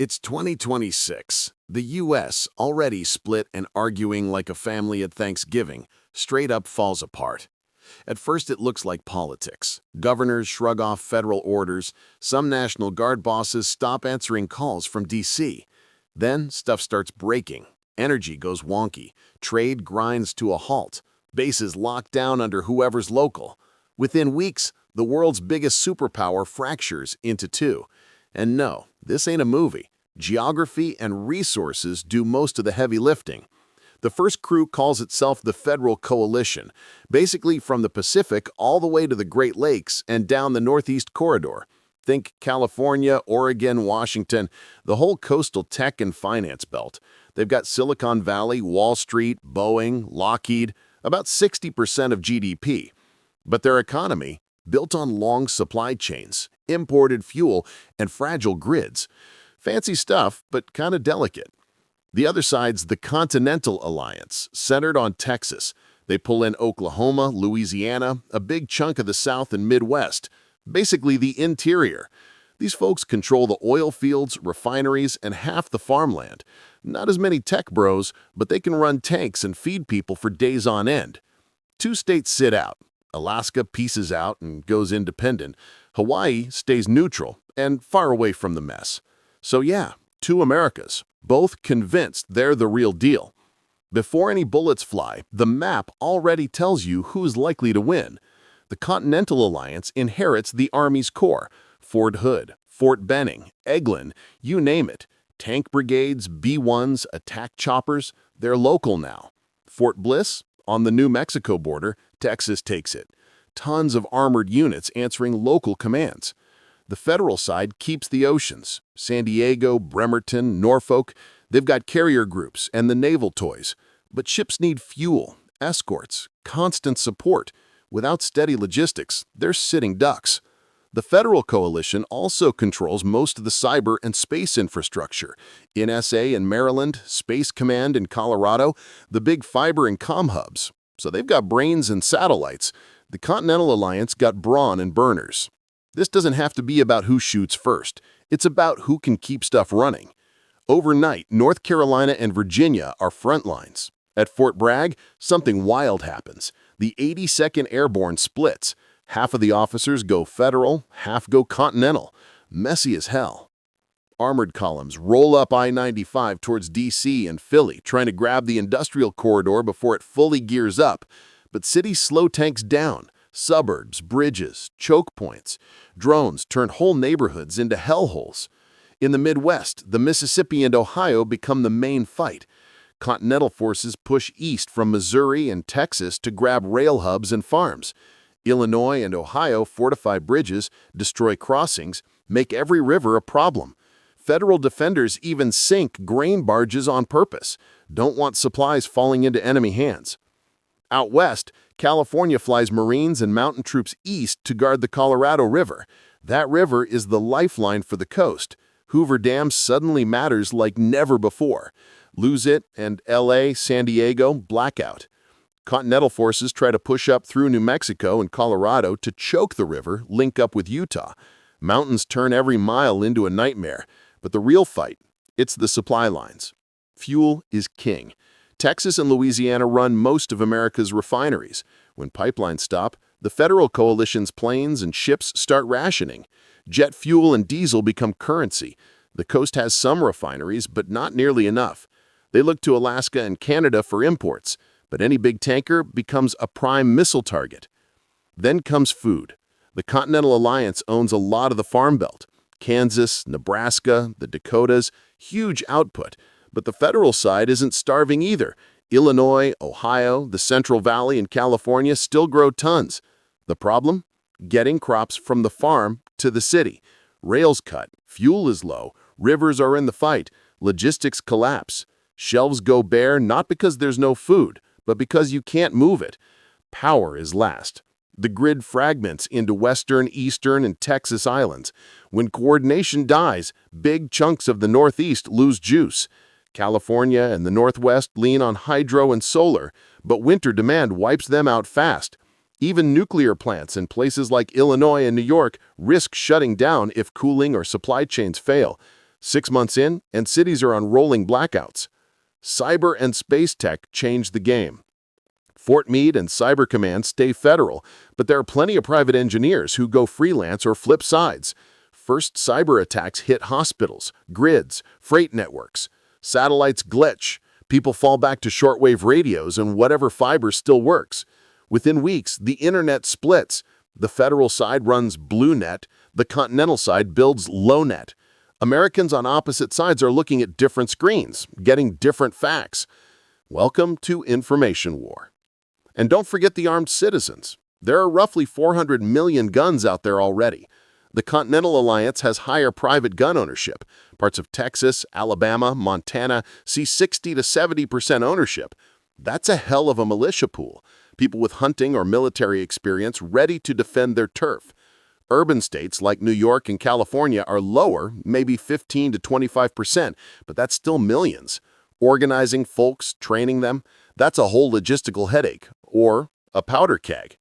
It's 2026. The U.S., already split and arguing like a family at Thanksgiving, straight up falls apart. At first, it looks like politics. Governors shrug off federal orders, some National Guard bosses stop answering calls from D.C. Then, stuff starts breaking. Energy goes wonky. Trade grinds to a halt. Bases locked down under whoever's local. Within weeks, the world's biggest superpower fractures into two. And no, this ain't a movie. Geography and resources do most of the heavy lifting. The first crew calls itself the Federal Coalition, basically from the Pacific all the way to the Great Lakes and down the Northeast Corridor. Think California, Oregon, Washington, the whole coastal tech and finance belt. They've got Silicon Valley, Wall Street, Boeing, Lockheed, about 60% of GDP. But their economy, built on long supply chains, imported fuel, and fragile grids. Fancy stuff, but kind of delicate. The other side's the Continental Alliance, centered on Texas. They pull in Oklahoma, Louisiana, a big chunk of the South and Midwest, basically the interior. These folks control the oil fields, refineries, and half the farmland. Not as many tech bros, but they can run tanks and feed people for days on end. Two states sit out. Alaska pieces out and goes independent. Hawaii stays neutral and far away from the mess. So yeah, two Americas, both convinced they're the real deal. Before any bullets fly, the map already tells you who's likely to win. The Continental Alliance inherits the Army's core, Fort Hood, Fort Benning, Eglin, you name it. Tank brigades, B-1s, attack choppers, they're local now. Fort Bliss, on the New Mexico border, Texas takes it. Tons of armored units answering local commands. The federal side keeps the oceans. San Diego, Bremerton, Norfolk, they've got carrier groups and the naval toys. But ships need fuel, escorts, constant support. Without steady logistics, they're sitting ducks. The Federal Coalition also controls most of the cyber and space infrastructure. NSA in Maryland, Space Command in Colorado, the big fiber and comm hubs. So they've got brains and satellites. The Continental Alliance got brawn and burners. This doesn't have to be about who shoots first. It's about who can keep stuff running. Overnight, North Carolina and Virginia are front lines. At Fort Bragg, something wild happens. The 82nd Airborne splits. Half of the officers go federal, half go continental. Messy as hell. Armored columns roll up I-95 towards D.C. and Philly, trying to grab the industrial corridor before it fully gears up. But cities slow tanks down. Suburbs, bridges, choke points. Drones turn whole neighborhoods into hellholes. In the Midwest, the Mississippi and Ohio become the main fight. Continental forces push east from Missouri and Texas to grab rail hubs and farms. Illinois and Ohio fortify bridges, destroy crossings, make every river a problem. Federal defenders even sink grain barges on purpose. Don't want supplies falling into enemy hands. Out west, California flies Marines and mountain troops east to guard the Colorado River. That river is the lifeline for the coast. Hoover Dam suddenly matters like never before. Lose it, and LA, San Diego, blackout. Continental forces try to push up through New Mexico and Colorado to choke the river, link up with Utah. Mountains turn every mile into a nightmare. But the real fight, it's the supply lines. Fuel is king. Texas and Louisiana run most of America's refineries. When pipelines stop, the Federal Coalition's planes and ships start rationing. Jet fuel and diesel become currency. The coast has some refineries, but not nearly enough. They look to Alaska and Canada for imports, but any big tanker becomes a prime missile target. Then comes food. The Continental Alliance owns a lot of the Farm Belt. Kansas, Nebraska, the Dakotas, huge output. But the federal side isn't starving either. Illinois, Ohio, the Central Valley, and California still grow tons. The problem? Getting crops from the farm to the city. Rails cut, fuel is low, rivers are in the fight, logistics collapse. Shelves go bare not because there's no food, but because you can't move it. Power is last. The grid fragments into Western, Eastern, and Texas islands. When coordination dies, big chunks of the Northeast lose juice. California and the Northwest lean on hydro and solar, but winter demand wipes them out fast. Even nuclear plants in places like Illinois and New York risk shutting down if cooling or supply chains fail. 6 months in, and cities are on rolling blackouts. Cyber and space tech changed the game. Fort Meade and Cyber Command stay federal, but there are plenty of private engineers who go freelance or flip sides. First cyber attacks hit hospitals, grids, freight networks. Satellites glitch. People fall back to shortwave radios and whatever fiber still works. Within weeks, the internet splits. The federal side runs BlueNet, the continental side builds LowNet. Americans on opposite sides are looking at different screens, getting different facts. Welcome to Information War. And don't forget the armed citizens. There are roughly 400 million guns out there already. The Continental Alliance has higher private gun ownership. Parts of Texas, Alabama, Montana see 60 to 70% ownership. That's a hell of a militia pool. People with hunting or military experience ready to defend their turf. Urban states like New York and California are lower, maybe 15 to 25%, but that's still millions. Organizing folks, training them, that's a whole logistical headache, or a powder keg.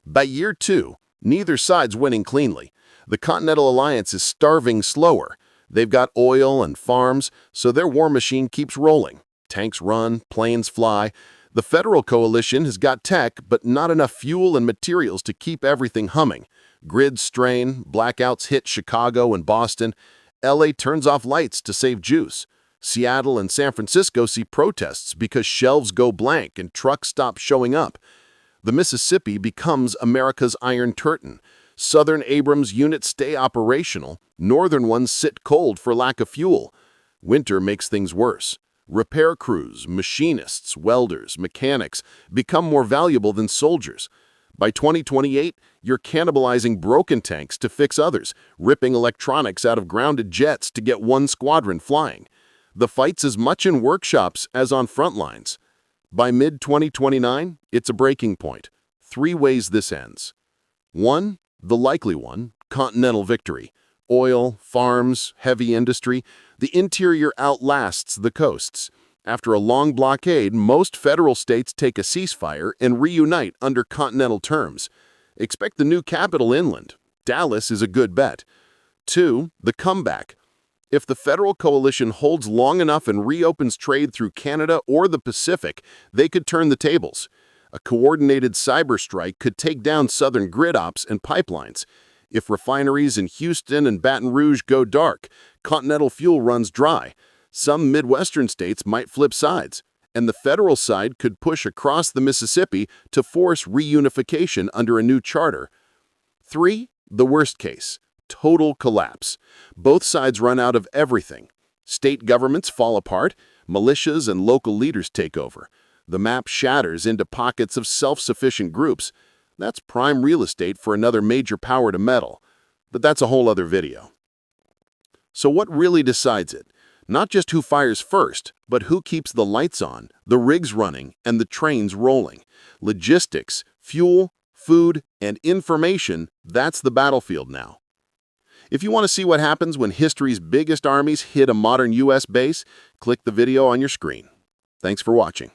By year 2, neither side's winning cleanly. The Continental Alliance is starving slower. They've got oil and farms, so their war machine keeps rolling. Tanks run, planes fly. The federal coalition has got tech, but not enough fuel and materials to keep everything humming. Grids strain, blackouts hit Chicago and Boston. LA turns off lights to save juice. Seattle and San Francisco see protests because shelves go blank and trucks stop showing up. The Mississippi becomes America's Iron Curtain. Southern Abrams units stay operational. Northern ones sit cold for lack of fuel. Winter makes things worse. Repair crews, machinists, welders, mechanics become more valuable than soldiers. By 2028, you're cannibalizing broken tanks to fix others, ripping electronics out of grounded jets to get one squadron flying. The fight's as much in workshops as on front lines. By mid-2029, it's a breaking point. 3 ways this ends. 1, the likely one, continental victory. Oil, farms, heavy industry. The interior outlasts the coasts. After a long blockade, most federal states take a ceasefire and reunite under continental terms. Expect the new capital inland. Dallas is a good bet. 2, the comeback. If the federal coalition holds long enough and reopens trade through Canada or the Pacific, they could turn the tables. A coordinated cyber strike could take down southern grid ops and pipelines. If refineries in Houston and Baton Rouge go dark, continental fuel runs dry. Some Midwestern states might flip sides, and the federal side could push across the Mississippi to force reunification under a new charter. 3, the worst case, total collapse. Both sides run out of everything. State governments fall apart, militias and local leaders take over. The map shatters into pockets of self-sufficient groups. That's prime real estate for another major power to meddle. But that's a whole other video. So what really decides it? Not just who fires first, but who keeps the lights on, the rigs running, and the trains rolling. Logistics, fuel, food, and information, that's the battlefield now. If you want to see what happens when history's biggest armies hit a modern U.S. base, click the video on your screen. Thanks for watching.